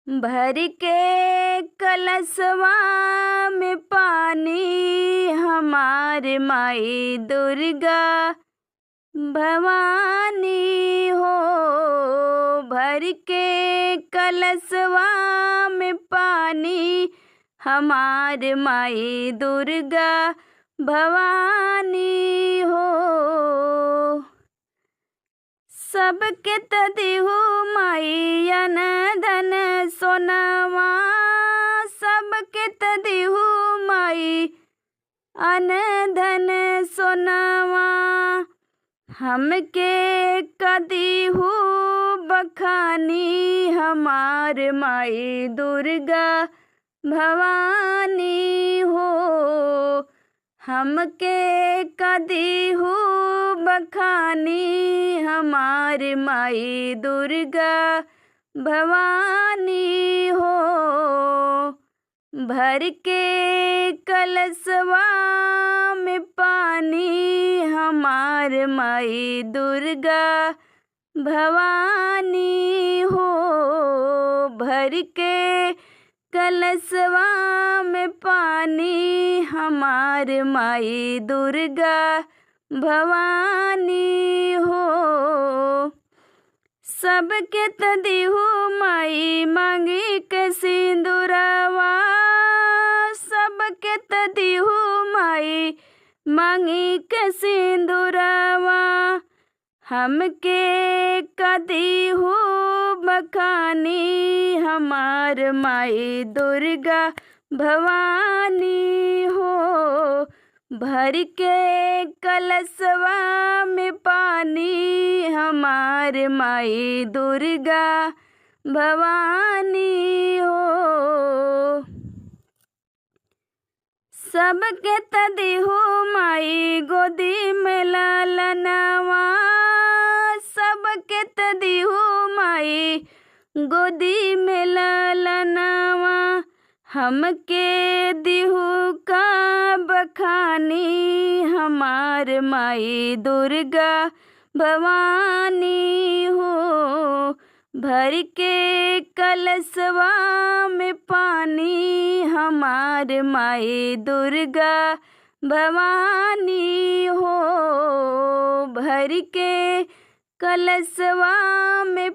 भर के कलशवा में पानी हमार माई दुर्गा भवानी हो। भर के कलशवा में पानी हमार माई दुर्गा भवानी हो। सबके तदिहु माई अन धन सोनवा, सबके तदिहु माई अन धन सोनवा। हमके कदिहु बखानी हमार माई दुर्गा भवानी हो। हमके कदिहु बखानी हमार माई दुर्गा भवानी हो। भर के कलशवा में पानी हमार माई दुर्गा भवानी हो। भर के कलशवा में पानी हमार माई दुर्गा भवानी हो। सबके तदिहु माई मांगी के सिंदूरवा, सबके तदिहु माई मांगी के सिंदूरवा। हमके कदिहु बखानी हमार माई दुर्गा भवानी हो। भर के कलशवा में पानी हमार माई दुर्गा भवानी हो। सबके तदिहु माई गोदी में लालनवा, सबके तदिहु माई गोदी में लालनवा। हमके दिहु का बखानी हमार माई दुर्गा भवानी हो। भर के कलशवा में पानी हमार माई दुर्गा भवानी हो। भर के कलशवा में